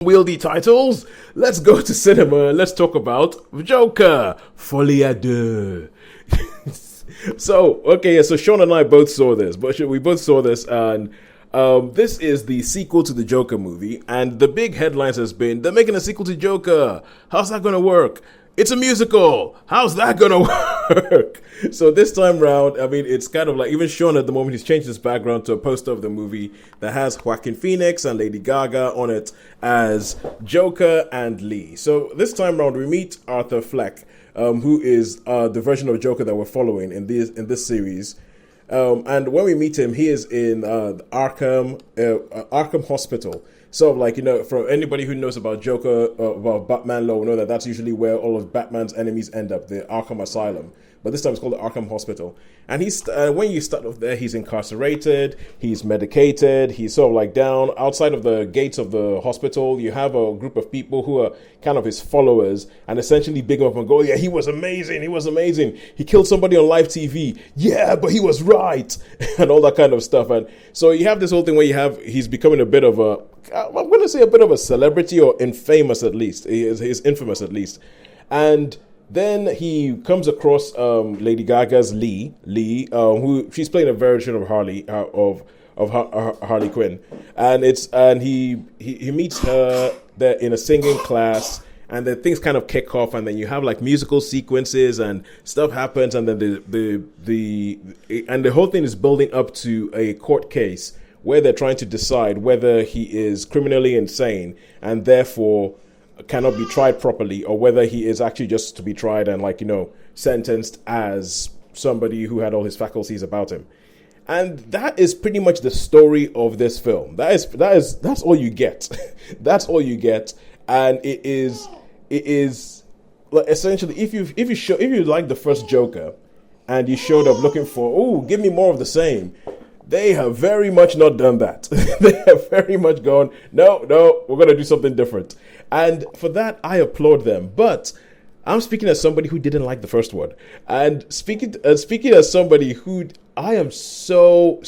Wieldy titles, let's go to cinema and let's talk about Joker, Folie à Deux. So Sean and I both saw this, and this is the sequel to the Joker movie, and the big headlines has been, they're making a sequel to Joker, how's that gonna work? It's a musical. How's that gonna work? So this time round, I mean, it's kind of like, even Sean at the moment, he's changed his background to a poster of the movie that has Joaquin Phoenix and Lady Gaga on it as Joker and Lee. So this time round, we meet Arthur Fleck, who is the version of Joker that we're following in this series. And when we meet him, he is in Arkham Hospital. So, like, for anybody who knows about Joker, about Batman law, will know that that's usually where all of Batman's enemies end up, the Arkham Asylum. But this time it's called the Arkham Hospital. And when you start off there, he's incarcerated, he's medicated, he's sort of like down. Outside of the gates of the hospital, you have a group of people who are kind of his followers and essentially big him up and go, yeah, he was amazing. He killed somebody on live TV. Yeah, but he was right. And all that kind of stuff. And so you have this whole thing where he's becoming a bit of I'm going to say a bit of a celebrity, or infamous at least. He's infamous at least. And then he comes across Lady Gaga's Lee, who she's playing a version of Harley Quinn, and he meets her there in a singing class, and then things kind of kick off, and then you have like musical sequences and stuff happens, and then the whole thing is building up to a court case where they're trying to decide whether he is criminally insane and therefore cannot be tried properly, or whether he is actually just to be tried and sentenced as somebody who had all his faculties about him. And that is pretty much the story of this film. That's all you get. That's all you get. And it is like, essentially, if you like the first Joker and you showed up looking for, give me more of the same, they have very much not done that. They have very much gone, no, we're going to do something different. And for that, I applaud them. But I'm speaking as somebody who didn't like the first one. And speaking as somebody who, I am so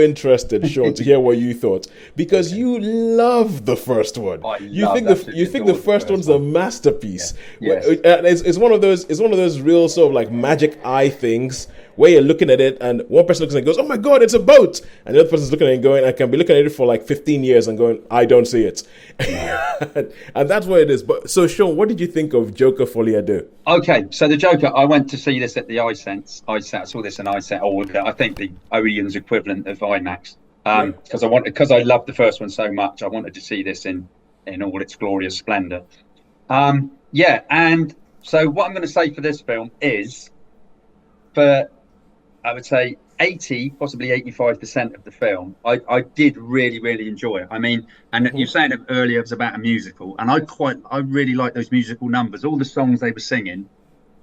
interested, Sean, to hear what you thought. Because you love the first one. You think the first one's a masterpiece. Yeah. Yes. It's one of those real sort of like magic eye things where you're looking at it and one person looks at it and goes, oh my God, it's a boat. And the other person's looking at it and going, I can be looking at it for like 15 years and going, I don't see it. And that's what it is. But so, Sean, what did you think of Joker Folie à Deux? Okay, so the Joker, I went to see this at the iSense. I saw this in iSense, or I think the Odeon's equivalent of IMAX. Because I loved the first one so much, I wanted to see this in all its glorious splendor. And so what I'm going to say for this film is, for I would say 80, possibly 85% of the film, I did really, really enjoy it. I mean, and you were saying it earlier, it was about a musical, and I really like those musical numbers. All the songs they were singing,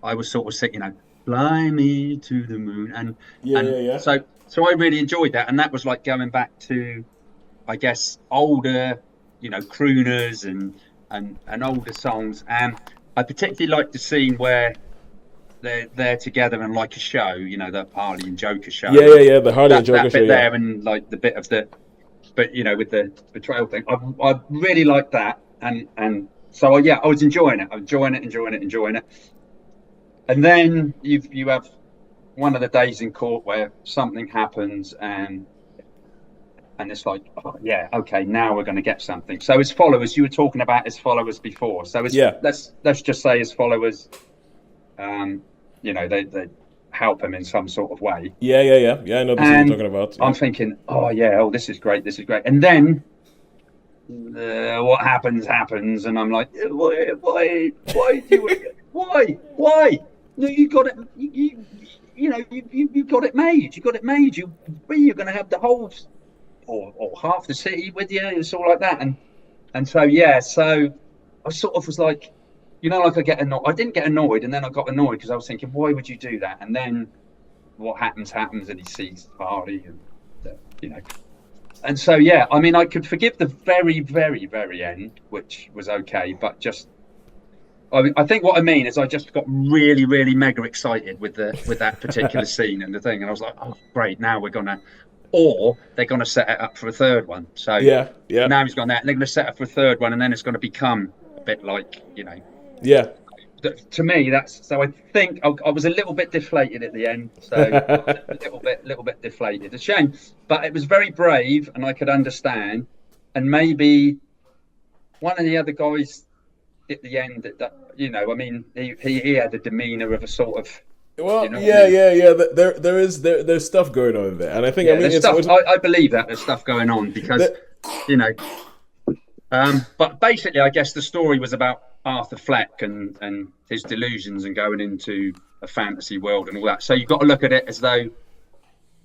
I was sort of singing, fly me to the moon, and So I really enjoyed that, and that was like going back to, I guess, older, crooners and older songs. And I particularly liked the scene where they're together and like a show, the Harley and Joker show. Yeah, the Harley and Joker show. That bit there, and like the bit of but with the betrayal thing, I really liked that, and so I was enjoying it. Enjoying it. And then you have one of the days in court where something happens, and it's like, okay, now we're going to get something. So his followers, you were talking about his followers before. So let's just say his followers, they help him in some sort of way. Yeah. I know this is what you're talking about. Yeah. I'm thinking, this is great. And then what happens, and I'm like, why? No, you got it. You got it made. You're going to have the whole or half the city with you. It's all like that, and so I sort of was like, like I get annoyed. I didn't get annoyed, and then I got annoyed because I was thinking, why would you do that? And then what happens, and he sees Harley, and and so I mean, I could forgive the very, very, very end, which was okay, but just. I think what I mean is I just got really, really mega excited with that particular scene and the thing, and I was like, oh great, now we're gonna or they're going to set it up for a third one. So yeah. now he's gone there, and they're going to set up for a third one, and then it's going to become a bit like, Yeah. To me, that's so. I think I was a little bit deflated at the end. So a little bit deflated. A shame, but it was very brave, and I could understand. And maybe one of the other guys at the end, I mean, he had a demeanor of a sort of. Well, yeah. There's stuff going on there, and I think I believe that there's stuff going on because but basically, I guess the story was about Arthur Fleck and his delusions and going into a fantasy world and all that. So you've got to look at it as though,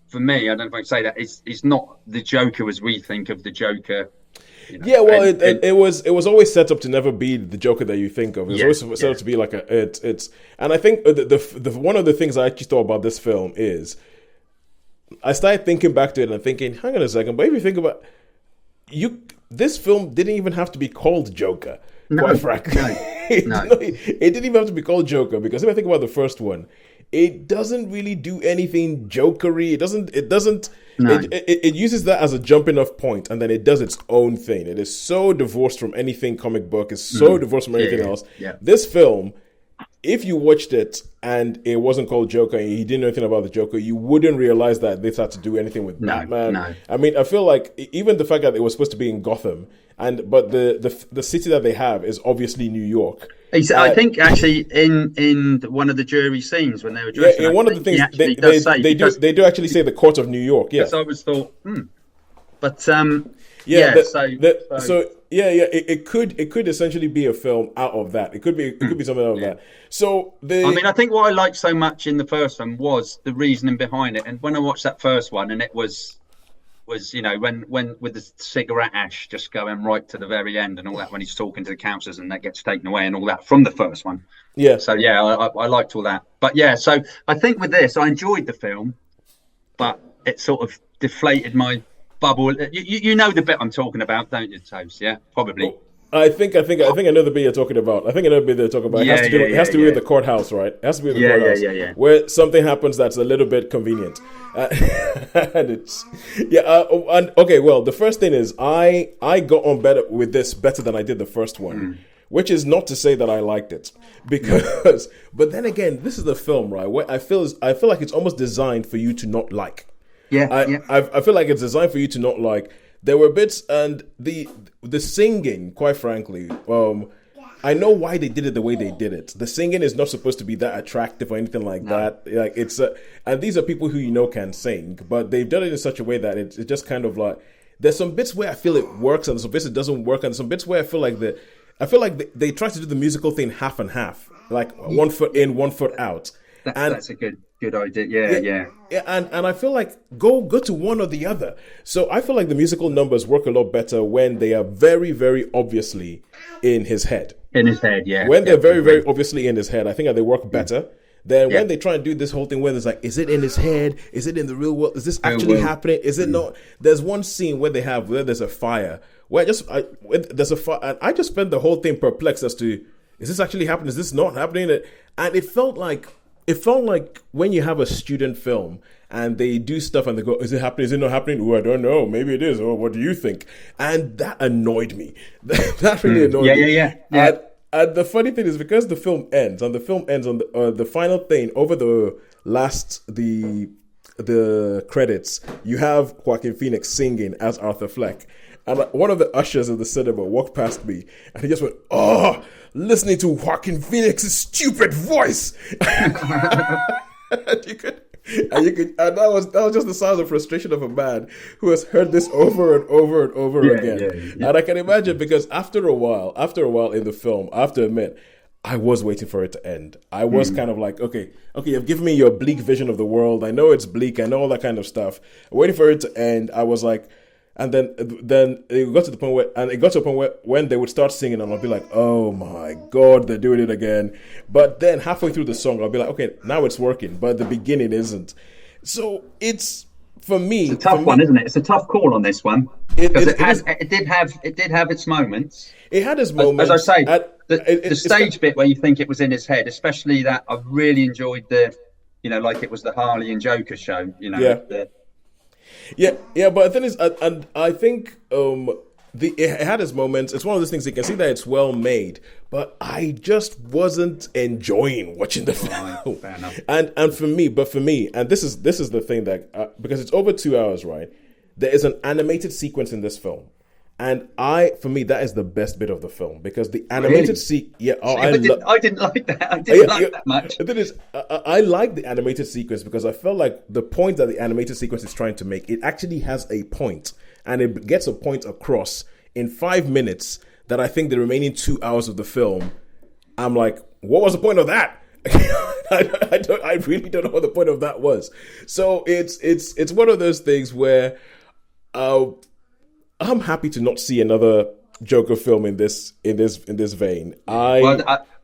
for me, I don't know if I can say that, it's not the Joker as we think of the Joker. Yeah, well, it was always set up to never be the Joker that you think of. It was always set up to be like and I think the one of the things I actually thought about this film is I started thinking back to it and thinking, hang on a second, but if you think about this film didn't even have to be called Joker. Quite frankly, it didn't even have to be called Joker, because if I think about the first one, it doesn't really do anything jokery. It uses that as a jumping off point, and then it does its own thing. It is so divorced from anything comic book. It's so divorced from anything else. Yeah. This film, if you watched it and it wasn't called Joker and you didn't know anything about the Joker, you wouldn't realize that this had to do anything with Batman. No. I mean, I feel like even the fact that it was supposed to be in Gotham, but the city that they have is obviously New York. I think actually in one of the jury scenes when they were dressing, one of the things they do actually say the Court of New York. Yeah, so I always thought, but it could essentially be a film out of that. It could be something out of that. So I think what I liked so much in the first one was the reasoning behind it. And when I watched that first one, and it was when with the cigarette ash just going right to the very end and all that, when he's talking to the councillors and that gets taken away and all that from the first one. Yeah. So I liked all that. But yeah, so I think with this, I enjoyed the film, but it sort of deflated my bubble. You know the bit I'm talking about, don't you, Toast? Yeah, probably. Oh, I think I know the bit you're talking about. It has to do with the courthouse, right? It has to be with the courthouse. Yeah. Where something happens that's a little bit convenient. Well, the first thing is I got on better with this better than I did the first one. Which is not to say that I liked it, because but then again, this is the film, right? Where I feel like it's almost designed for you to not like. I feel like it's designed for you to not like. There were bits, and the singing, quite frankly, I know why they did it the way they did it. The singing is not supposed to be that attractive or anything like that. Like it's and these are people who can sing, but they've done it in such a way that it's just kind of like, there's some bits where I feel it works and some bits it doesn't work, and some bits where I feel like they try to do the musical thing half and half, like 1 foot in, 1 foot out. That's a good idea. Yeah, and I feel like go to one or the other. So I feel like the musical numbers work a lot better when they are very, very obviously in his head. In his head, yeah. When they're very, very obviously in his head, I think that they work better than when they try and do this whole thing where there's like, is it in his head? Is it in the real world? Is this actually happening? Is it not? There's one scene where there's a fire, there's a fire, and I just spent the whole thing perplexed as to, is this actually happening? Is this not happening? And it felt like when you have a student film and they do stuff and they go, is it happening? Is it not happening? Oh, I don't know. Maybe it is. Oh, what do you think? And that annoyed me. That really annoyed me. Yeah. And the funny thing is, because the film ends on the final thing over the credits, you have Joaquin Phoenix singing as Arthur Fleck. And one of the ushers in the cinema walked past me and he just went, "Oh, listening to Joaquin Phoenix's stupid voice." And that was just the sounds of frustration of a man who has heard this over and over and over again. Yeah. And I can imagine, because after a while in the film, I have to admit, I was waiting for it to end. I was kind of like, okay, you've given me your bleak vision of the world. I know it's bleak. I know all that kind of stuff. Waiting for it to end. I was like, and then it got to a point where when they would start singing, and I'll be like, oh my God, they're doing it again. But then halfway through the song, I'll be like, okay, now it's working. But the beginning isn't. So it's, for me, it's a tough one, isn't it? It's a tough call on this one, because it did have its moments. It had its moments. As I say, the stage bit where you think it was in his head, especially that, I really enjoyed like it was the Harley and Joker show. Yeah. But the thing is, and I think it had its moments. It's one of those things you can see that it's well made, but I just wasn't enjoying watching the film. Fair enough. And for me, and this is the thing that because it's over 2 hours, right? There is an animated sequence in this film. And for me, that is the best bit of the film because the animated Yeah, I didn't like that. I didn't like that much. The thing is, I like the animated sequence because I felt like the point that the animated sequence is trying to make, it actually has a point, and it gets a point across in 5 minutes. That I think the remaining 2 hours of the film, I'm like, what was the point of that? I really don't know what the point of that was. So it's one of those things where. I'm happy to not see another Joker film in this vein. I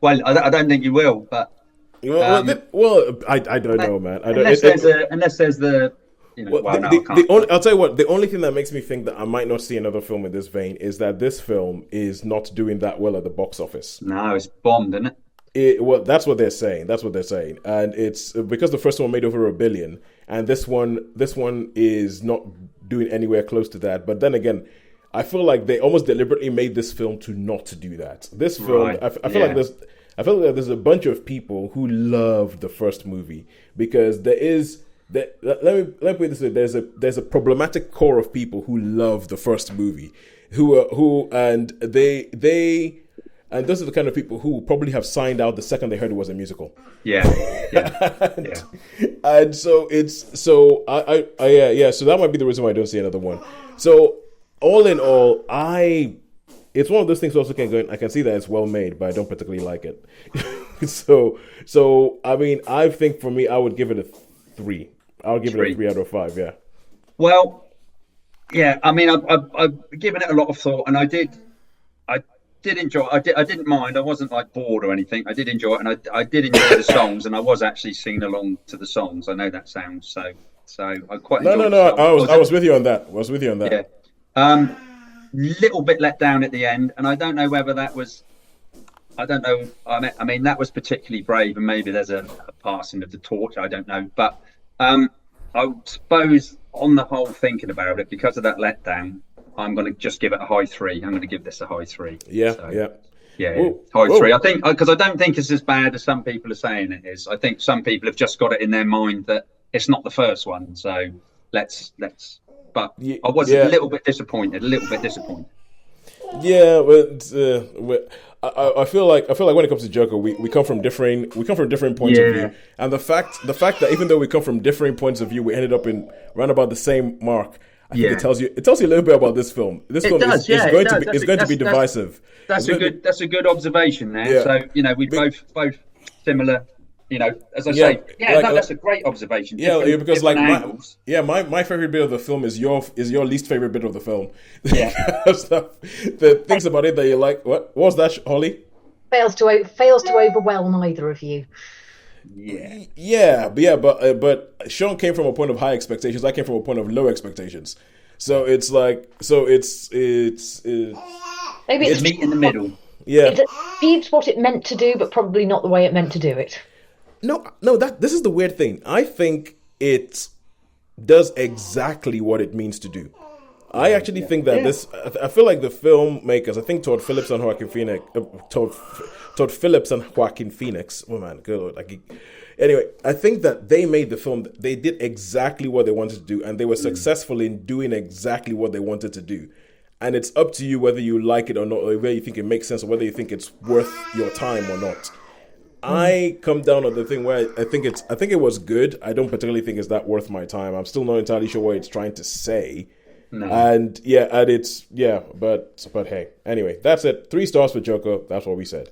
don't think you will, but I don't know, man. Unless there's the I'll tell you what. The only thing that makes me think that I might not see another film in this vein is that this film is not doing that well at the box office. No, it's bombed, isn't it? Well, that's what they're saying. And it's because the first one made over $1 billion, and this one is not doing anywhere close to that. But then again, I feel like they almost deliberately made this film to not do that. This film, right. I feel like there's a bunch of people who loved the first movie because let me put it this way: there's a problematic core of people who love the first movie, and those are the kind of people who probably have signed out the second they heard it was a musical. Yeah. And so so that might be the reason why I don't see another one. So all in all, it's one of those things where I can see that it's well made, but I don't particularly like it. so I mean, I think for me, I would give it a 3. I'll give it a 3 out of 5. Yeah. Well, yeah. I mean, I've given it a lot of thought, and I did enjoy it. I didn't mind. I wasn't like bored or anything. I did enjoy it, and I did enjoy the songs, and I was actually singing along to the songs. I know that sounds so I quite enjoyed No. I was with you on that. Yeah. Little bit let down at the end, and I don't know whether that was. I don't know. I mean, that was particularly brave, and maybe there's a passing of the torch. I don't know, but I suppose on the whole, thinking about it, because of that letdown, I'm going to just give it a high 3. I'm going to give this a high 3. Yeah. High 3. I think because I don't think it's as bad as some people are saying it is. I think some people have just got it in their mind that it's not the first one. So let's. But I was a little bit disappointed. Yeah, but I feel like when it comes to Joker, we come from differing points of view, and the fact that even though we come from differing points of view, we ended up in round about the same mark. I think it tells you a little bit about this film. This film is going to be divisive. That's a good observation there. Yeah. So we both similar. As I say, that's a great observation. Yeah, because like my favorite bit of the film is your least favorite bit of the film. Yeah, the things about it that you like. What was that, Holly? Fails to overwhelm either of you. But Sean came from a point of high expectations. I came from a point of low expectations. So it's like, it's maybe it's meet in the middle. Yeah, it achieves what it meant to do, but probably not the way it meant to do it. No. This is the weird thing. I think it does exactly what it means to do. I actually think that I feel like the filmmakers, I think Todd Phillips and Joaquin Phoenix. Oh man, good Lord. Anyway, I think that they made the film. They did exactly what they wanted to do, and they were successful in doing exactly what they wanted to do. And it's up to you whether you like it or not, or whether you think it makes sense, or whether you think it's worth your time or not. I come down on the thing where I think it was good. I don't particularly think it's that worth my time. I'm still not entirely sure what it's trying to say. No. But hey, anyway, that's it. 3 stars for Joker. That's what we said.